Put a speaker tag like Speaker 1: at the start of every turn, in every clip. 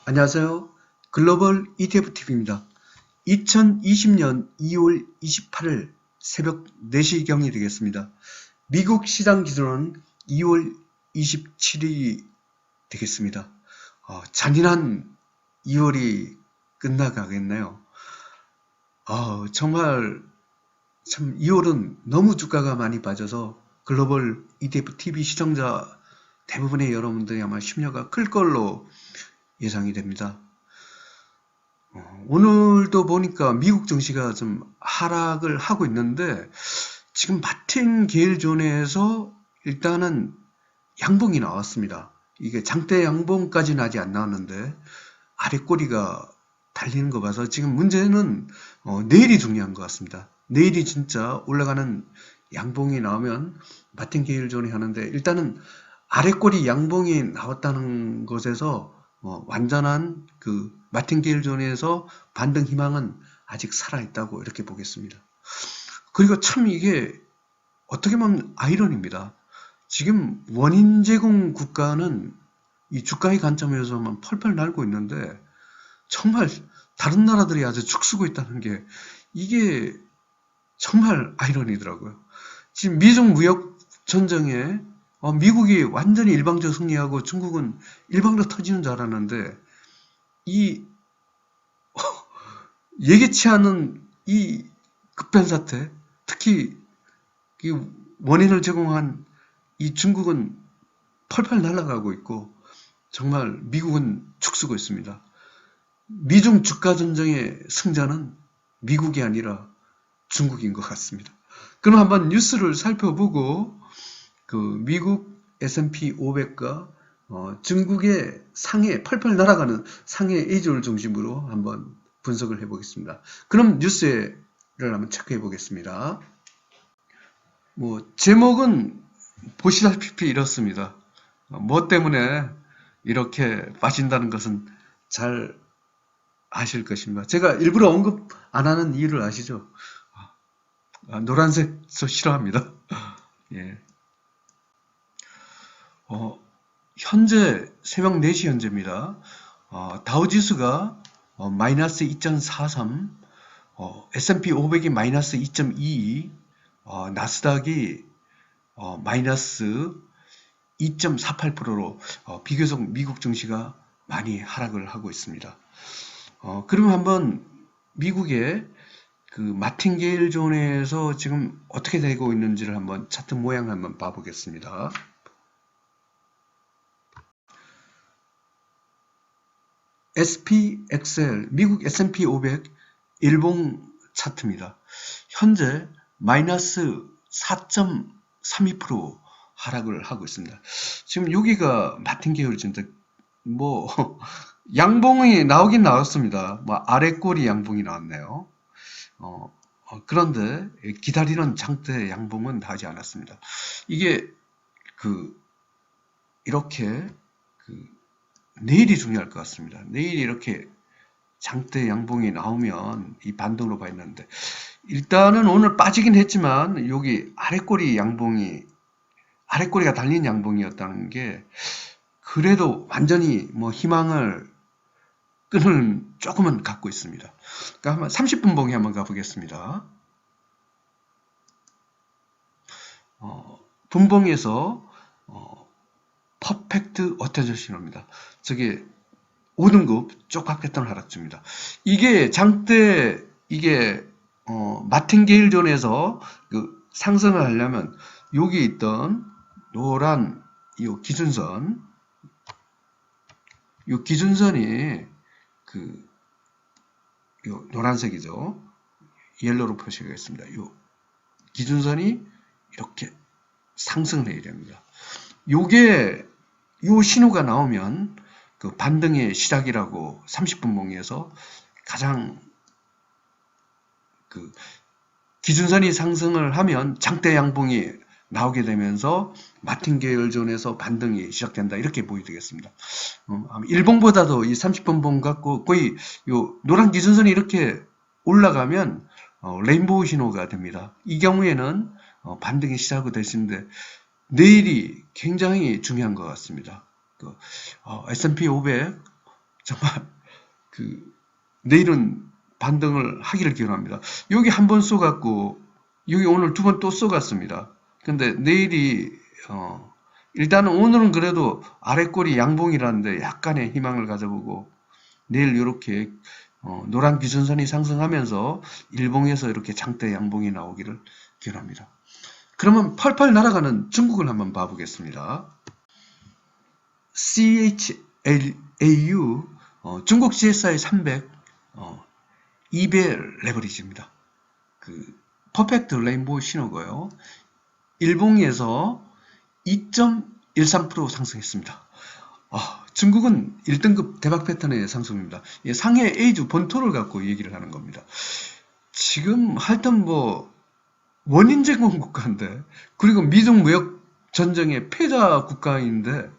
Speaker 1: 안녕하세요. 글로벌 ETFTV입니다. 2020년 2월 28일 새벽 4시경이 되겠습니다. 미국 시장 기준으로는 2월 27일이 되겠습니다. 잔인한 2월이 끝나가겠네요. 정말 참 2월은 너무 주가가 많이 빠져서 글로벌 ETFTV 시청자 대부분의 여러분들이 아마 심려가 클 걸로 예상이 됩니다. 오늘도 보니까 미국 증시가 좀 하락을 하고 있는데 지금 마틴게일존에서 일단은 양봉이 나왔습니다. 이게 장대 양봉까지는 아직 안 나왔는데 아래 꼬리가 달리는 거 봐서 지금 문제는 내일이 중요한 것 같습니다. 내일이 진짜 올라가는 양봉이 나오면 마틴게일존이 하는데 일단은 아래 꼬리 양봉이 나왔다는 것에서 완전한 그 마틴게일존에서 반등 희망은 아직 살아있다고 이렇게 보겠습니다. 그리고 참 이게 어떻게 보면 아이러니입니다. 지금 원인 제공 국가는 이 주가의 관점에서만 펄펄 날고 있는데 정말 다른 나라들이 아주 죽쓰고 있다는 게 이게 정말 아이러니더라고요. 지금 미중 무역 전쟁에 미국이 완전히 일방적 승리하고 중국은 일방적 터지는 줄 알았는데 이 예기치 않은 이 급변 사태, 특히 이 원인을 제공한 이 중국은 펄펄 날아가고 있고 정말 미국은 죽쓰고 있습니다. 미중 주가 전쟁의 승자는 미국이 아니라 중국인 것 같습니다. 그럼 한번 뉴스를 살펴보고 그 미국 S&P 500과 중국의 상해 펄펄 날아가는 상해 A조를 중심으로 한번 분석을 해보겠습니다. 그럼 뉴스를 한번 체크해 보겠습니다. 제목은 보시다시피 이렇습니다. 뭐 때문에 이렇게 빠진다는 것은 잘 아실 것입니다. 제가 일부러 언급 안 하는 이유를 아시죠? 노란색 저 싫어합니다. 예. 현재 새벽 4시 현재입니다. 다우지수가 마이너스 2.43, S&P 500이 마이너스 2.22, 나스닥이 마이너스 2.48%로 비교적 미국 증시가 많이 하락을 하고 있습니다. 그럼 한번 미국의 그 마틴게일 존에서 지금 어떻게 되고 있는지를 한번 차트 모양을 한번 봐보겠습니다. SPXL, 미국 S&P 500 일봉 차트입니다. 현재 마이너스 4.32% 하락을 하고 있습니다. 지금 여기가 마틴게일존인데 양봉이 나오긴 나왔습니다. 아래 꼬리 양봉이 나왔네요. 그런데 기다리는 장대 양봉은 나지 않았습니다. 이게 이렇게 내일이 중요할 것 같습니다. 내일이 이렇게 장대 양봉이 나오면 이 반등으로 봐야 되는데 일단은 오늘 빠지긴 했지만 여기 아래꼬리 양봉이 아래꼬리가 달린 양봉이었다는 게 그래도 완전히 희망을 끈을 조금은 갖고 있습니다. 그러니까 한번 30분 봉에 한번 가보겠습니다. 분봉에서 퍼펙트 어테저 신호입니다. 저게 5등급 쪽박 패턴 하락주입니다. 이게 장대 마틴게일 존에서 상승을 하려면 여기 있던 노란 이 기준선, 이 기준선이 요 노란색이죠. 옐로우로 표시하겠습니다. 이 기준선이 이렇게 상승을 해야 됩니다. 요 신호가 나오면 그 반등의 시작이라고 30분 봉에서 가장 기준선이 상승을 하면 장대 양봉이 나오게 되면서 마틴게일 존에서 반등이 시작된다 이렇게 보여드리겠습니다. 일봉보다도 이 30분 봉 갖고 거의 요 노란 기준선이 이렇게 올라가면 레인보우 신호가 됩니다. 이 경우에는 반등이 시작이 될 수 있는데 내일이 굉장히 중요한 것 같습니다. S&P 500 정말 내일은 반등을 하기를 기원합니다. 여기 한 번 쏘갔고 여기 오늘 두 번 또 쏘갔습니다. 근데 내일이 일단은 오늘은 그래도 아래꼬리 양봉이라는데 약간의 희망을 가져보고 내일 이렇게 노란 기준선이 상승하면서 일봉에서 이렇게 장대 양봉이 나오기를 기원합니다. 그러면 펄펄 날아가는 중국을 한번 봐보겠습니다. CHLAU 중국 CSI 300 2배 레버리지입니다. 퍼펙트 레인보우 신호고요. 일봉에서 2.13% 상승했습니다. 중국은 1등급 대박 패턴의 상승입니다. 상해 A주 본토를 갖고 얘기를 하는 겁니다. 지금 하여튼 원인 제공 국가인데, 그리고 미중 무역 전쟁의 패자 국가인데,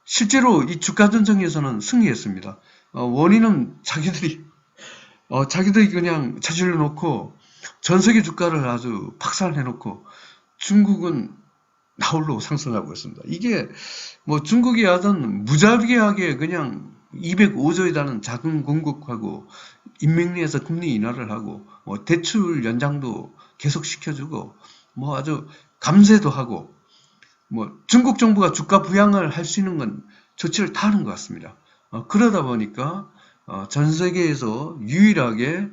Speaker 1: 실제로 이 주가 전쟁에서는 승리했습니다. 원인은 자기들이 그냥 저질러 놓고 전 세계 주가를 아주 박살내 놓고 중국은 나홀로 상승하고 있습니다. 이게 중국이 하던 무자비하게 그냥 205조에 달하는 자금 공급하고 인민리에서 금리 인하를 하고 대출 연장도 계속 시켜주고 아주 감세도 하고 중국 정부가 주가 부양을 할 수 있는 건 조치를 다 하는 것 같습니다. 그러다 보니까 전 세계에서 유일하게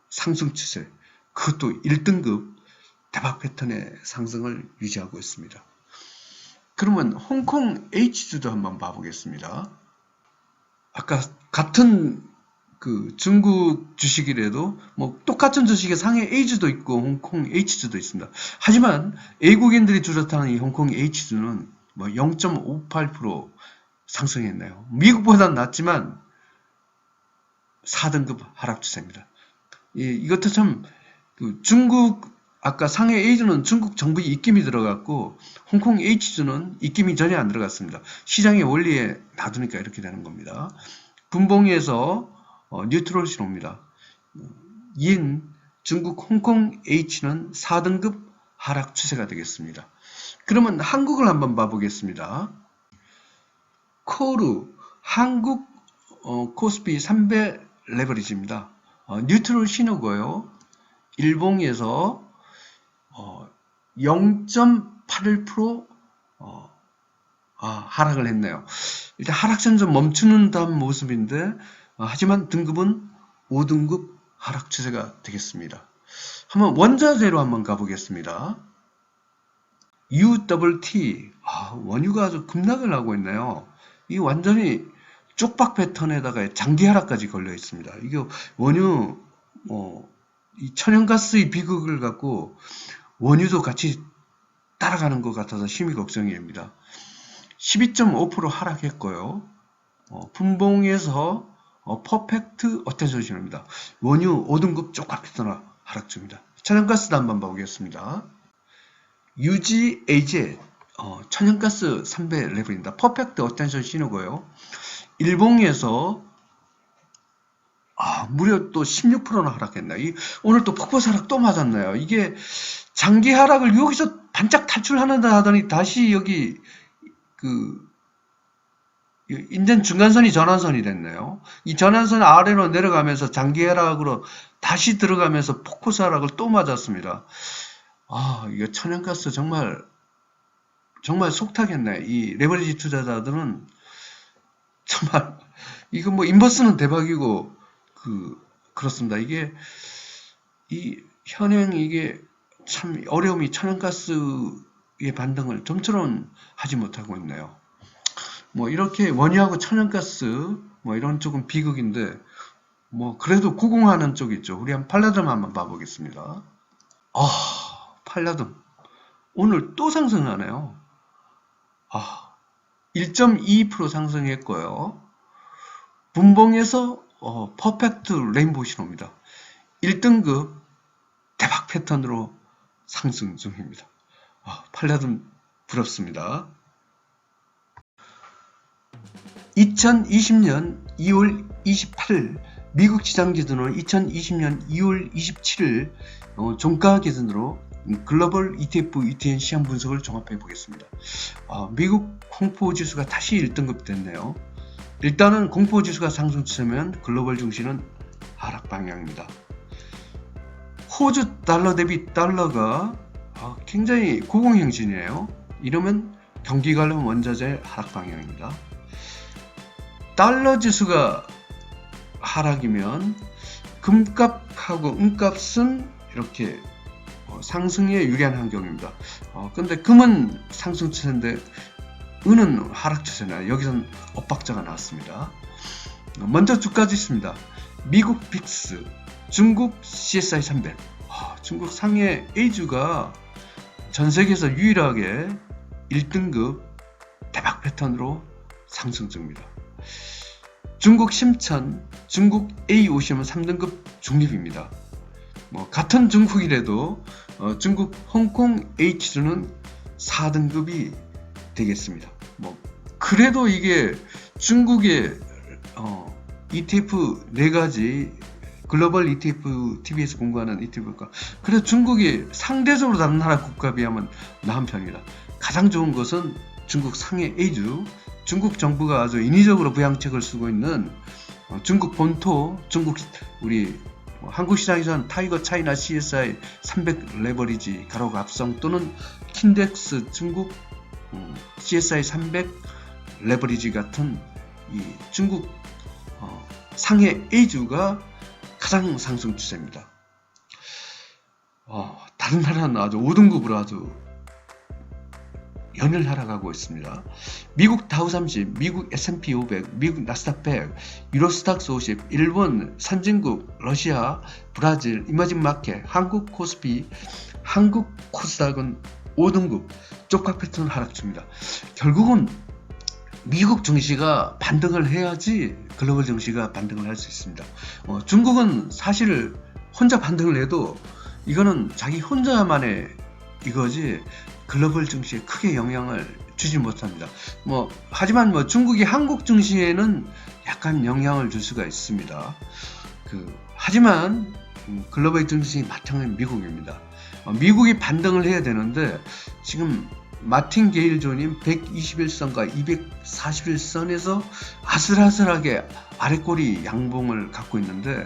Speaker 1: 상승 추세, 그것도 1등급 대박 패턴의 상승을 유지하고 있습니다. 그러면 홍콩 H주도 한번 봐보겠습니다. 아까 같은 중국 주식이라도 똑같은 주식에 상해 A주도 있고 홍콩 H주도 있습니다. 하지만 외국인들이 주력하는 이 홍콩 H주는 0.58% 상승했네요. 미국보다는 낮지만 4등급 하락 추세입니다. 이것도 참 중국 아까 상해 A주는 중국 정부의 입김이 들어갔고 홍콩 H주는 입김이 전혀 안 들어갔습니다. 시장의 원리에 놔두니까 이렇게 되는 겁니다. 분봉에서 뉴트럴 신호입니다. 인 중국 홍콩 H는 4등급 하락 추세가 되겠습니다. 그러면 한국을 한번 봐보겠습니다. 코르 한국 코스피 3배 레버리지입니다. 뉴트럴 신호고요. 일봉에서 0.81% 하락을 했네요. 일단 하락세는 좀 멈추는 듯한 모습인데 하지만 등급은 5등급 하락 추세가 되겠습니다. 한번 원자재로 한번 가보겠습니다. UWT 원유가 아주 급락을 하고 있네요. 이 완전히 쪽박 패턴에다가 장기 하락까지 걸려 있습니다. 이게 원유 이 천연가스의 비극을 갖고 원유도 같이 따라가는 것 같아서 심히 걱정이 됩니다. 12.5% 하락했고요. 분봉에서 퍼펙트 어텐션 신호입니다. 원유 5등급 쪽박 패턴 하락 중입니다. 천연가스도 한번 보겠습니다. UGAZ 천연가스 3배 레벨입니다. 퍼펙트 어텐션 신호고요. 일봉에서 무려 또 16%나 하락했나. 오늘 또 폭포 하락 또 맞았나요? 이게 장기 하락을 여기서 반짝 탈출하는다 하더니 다시 여기 인전 중간선이 전환선이 됐네요. 이 전환선 아래로 내려가면서 장기 하락으로 다시 들어가면서 폭포 하락을 또 맞았습니다. 이거 천연가스 정말 속타겠네. 이 레버리지 투자자들은 정말 이거 인버스는 대박이고 그렇습니다. 이게 현행 이게 참 어려움이 천연가스의 반등을 좀처럼 하지 못하고 있네요. 이렇게 원유하고 천연가스 이런 쪽은 비극인데 그래도 구공하는 쪽이 있죠. 우리 팔라듬 한번 봐보겠습니다. 팔라듬 오늘 또 상승하네요. 1.22% 상승했고요. 분봉에서 퍼펙트 레인보우 신호입니다. 1등급 대박 패턴으로 상승 중입니다. 팔라듬 부럽습니다. 2020년 2월 28일 미국 시장 기준으로 2020년 2월 27일 종가 기준으로 글로벌 ETF, ETN 시장 분석을 종합해 보겠습니다. 미국 공포 지수가 다시 1등급 됐네요. 일단은 공포지수가 상승 추세면 글로벌 증시는 하락 방향입니다. 호주 달러 대비 달러가 굉장히 고공행진이에요. 이러면 경기 관련 원자재 하락 방향입니다. 달러 지수가 하락이면 금값하고 은값은 이렇게 상승에 유리한 환경입니다. 근데 금은 상승 추세인데 은은 하락 추세나 여기선 엇박자가 나왔습니다. 먼저 주가 지수입니다. 미국 빅스, 중국 CSI 300. 중국 상해 A주가 전 세계에서 유일하게 1등급 대박 패턴으로 상승 중입니다. 중국 심천, 중국 A50은 3등급 중립입니다. 같은 중국이라도 중국 홍콩 H주는 4등급이 되겠습니다. 그래도 이게 중국의 ETF 4가지 글로벌 ETF TV에서 공부하는 ETF가 그래도 중국이 상대적으로 다른 나라 국가에 비하면 나은 편입니다. 가장 좋은 것은 중국 상해 A주, 중국 정부가 아주 인위적으로 부양책을 쓰고 있는 중국 본토, 중국 우리 한국 시장에서는 타이거 차이나 CSI 300 레버리지 가로 합성 또는 킨덱스 중국 CSI 300 레버리지 같은 이 중국 상해 A주가 가장 상승 추세입니다. 다른 나라는 아주 5등급으로 아주 연일 하락하고 있습니다. 미국 다우30, 미국 S&P 500, 미국 나스닥 100, 유로스탁스 50, 일본 선진국, 러시아, 브라질, 이머징 마켓, 한국 코스피, 한국 코스닥은 5등급 쪽박 패턴 하락 중입니다. 결국은 미국 증시가 반등을 해야지 글로벌 증시가 반등을 할 수 있습니다. 중국은 사실 혼자 반등을 해도 이거는 자기 혼자만의 이거지 글로벌 증시에 크게 영향을 주지 못합니다. 하지만 중국이 한국 증시에는 약간 영향을 줄 수가 있습니다. 하지만 글로벌 증시 바탕은 미국입니다. 미국이 반등을 해야 되는데 지금 마틴 게일 존인 121선과 241선에서 아슬아슬하게 아래꼬리 양봉을 갖고 있는데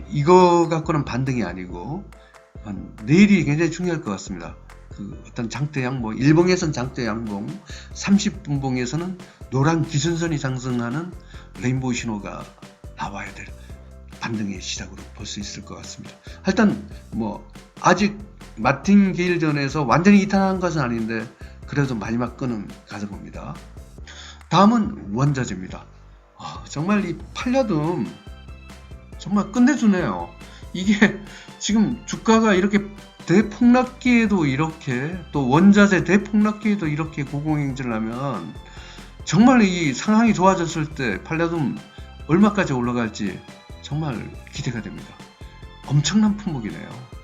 Speaker 1: 이거 갖고는 반등이 아니고 내일이 굉장히 중요할 것 같습니다. 어떤 장대 양봉, 일봉에서는 장대 양봉, 30분봉에서는 노란 기준선이 상승하는 레인보우 신호가 나와야 될 반등의 시작으로 볼 수 있을 것 같습니다. 일단 아직 마틴 게일 전에서 완전히 이탈한 것은 아닌데 그래도 마지막 끈은 가져봅니다. 다음은 원자재입니다. 정말 이 팔려듬 정말 끝내주네요. 이게 지금 주가가 이렇게 대폭락기에도 이렇게 또 원자재 대폭락기에도 이렇게 고공행진을 하면 정말 이 상황이 좋아졌을 때 팔려듬 얼마까지 올라갈지 정말 기대가 됩니다. 엄청난 품목이네요.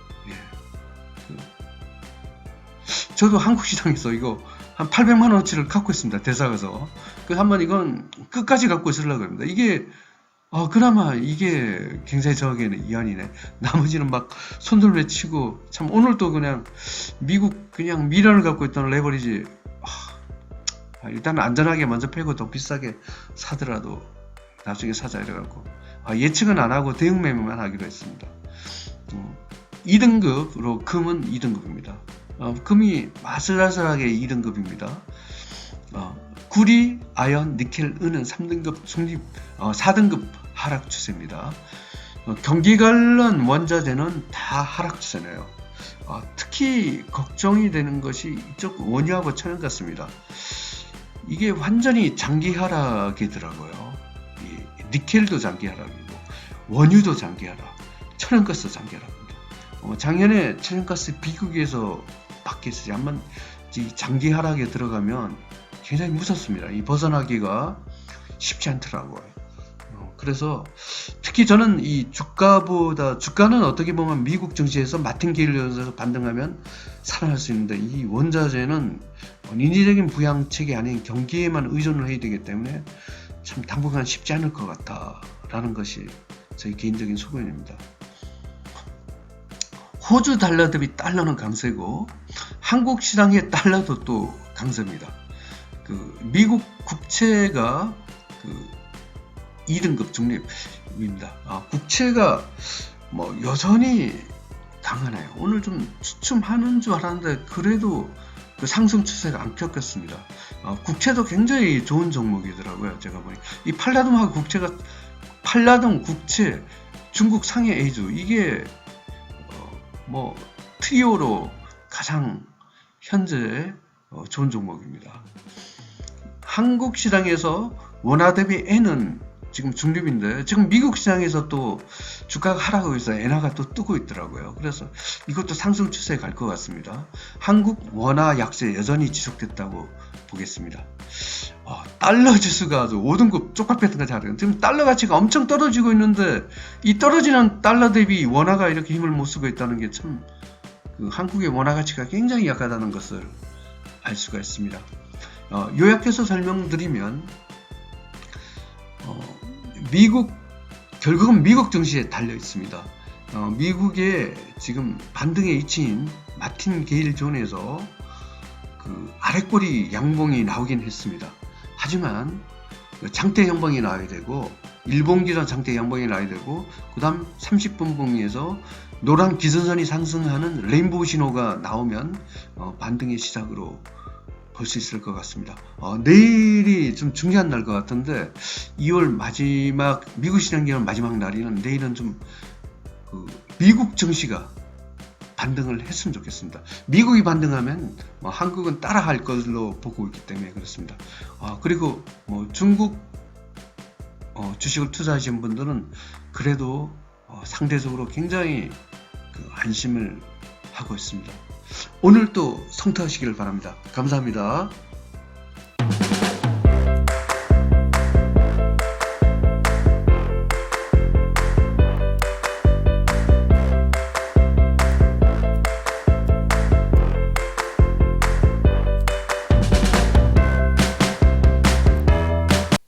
Speaker 1: 저도 한국 시장에서 이거 한 800만원어치를 갖고 있습니다. 대사가서. 한번 이건 끝까지 갖고 있으려고 합니다. 이게 그나마 이게 굉장히 저에게는 이한이네. 나머지는 막 손들매 치고 참 오늘도 그냥 미국 그냥 미련을 갖고 있던 레버리지 일단 안전하게 먼저 패고 더 비싸게 사더라도 나중에 사자 이래갖고 예측은 안 하고 대응 매매만 하기로 했습니다. 2등급으로 금은 2등급입니다. 금이 아슬아슬하게 2등급입니다. 구리, 아연, 니켈, 은은 3등급 중립, 4등급 하락 추세입니다. 경기 관련 원자재는 다 하락 추세네요. 특히 걱정이 되는 것이 이쪽 원유하고 천연 같습니다. 이게 완전히 장기 하락이더라고요. 니켈도 장기 하락이고 원유도 장기 하락, 천연가스도 장기 하락입니다. 작년에 천연가스 비극에서 밖에서 한번 장기 하락에 들어가면 굉장히 무섭습니다. 이 벗어나기가 쉽지 않더라고요. 그래서 특히 저는 이 주가는 어떻게 보면 미국 증시에서 마틴 게일에서 반등하면 살아날 수 있는데 이 원자재는 인위적인 부양책이 아닌 경기에만 의존을 해야 되기 때문에 참 당분간 쉽지 않을 것 같다라는 것이 저희 개인적인 소견입니다. 호주 달러 대비 달러는 강세고 한국 시장의 달러도 또 강세입니다. 미국 국채가 2등급 중립입니다. 국채가 뭐 여전히 강하네요. 오늘 좀 주춤하는 줄 알았는데 그래도 그 상승 추세가 안 꺾였습니다. 국채도 굉장히 좋은 종목이더라고요. 제가 보니 이 팔라듐하고 국채가 팔라듐 국채 중국 상해 A주 이게 뭐 트리오로 가장 현재 좋은 종목입니다. 한국 시장에서 원화 대비 N은 지금 중립인데 지금 미국 시장에서 또 주가가 하락하고 있어요. 엔화가 또 뜨고 있더라고요. 그래서 이것도 상승 추세에 갈 것 같습니다. 한국 원화 약세 여전히 지속됐다고 보겠습니다. 달러 지수가 5등급 쪽박했던 거 잘해요. 지금 달러 가치가 엄청 떨어지고 있는데 이 떨어지는 달러 대비 원화가 이렇게 힘을 못 쓰고 있다는 게 참 한국의 원화 가치가 굉장히 약하다는 것을 알 수가 있습니다. 요약해서 설명드리면 결국은 미국 증시에 달려 있습니다. 미국의 지금 반등의 이치인 마틴 게일 존에서 그 아랫꼬리 양봉이 나오긴 했습니다. 하지만 장대 양봉이 나와야 되고 일봉 기준 장대 양봉이 나와야 되고 그 다음 30분 봉에서 노란 기준선이 상승하는 레인보우 신호가 나오면 반등의 시작으로 볼 수 있을 것 같습니다. 내일이 좀 중요한 날 것 같은데 2월 마지막 미국 시장 기간 마지막 날이는 내일은 좀 미국 증시가 반등을 했으면 좋겠습니다. 미국이 반등하면 한국은 따라할 것으로 보고 있기 때문에 그렇습니다. 그리고 중국 주식을 투자하신 분들은 그래도 상대적으로 굉장히 안심을 하고 있습니다. 오늘도 성투하시기를 바랍니다. 감사합니다.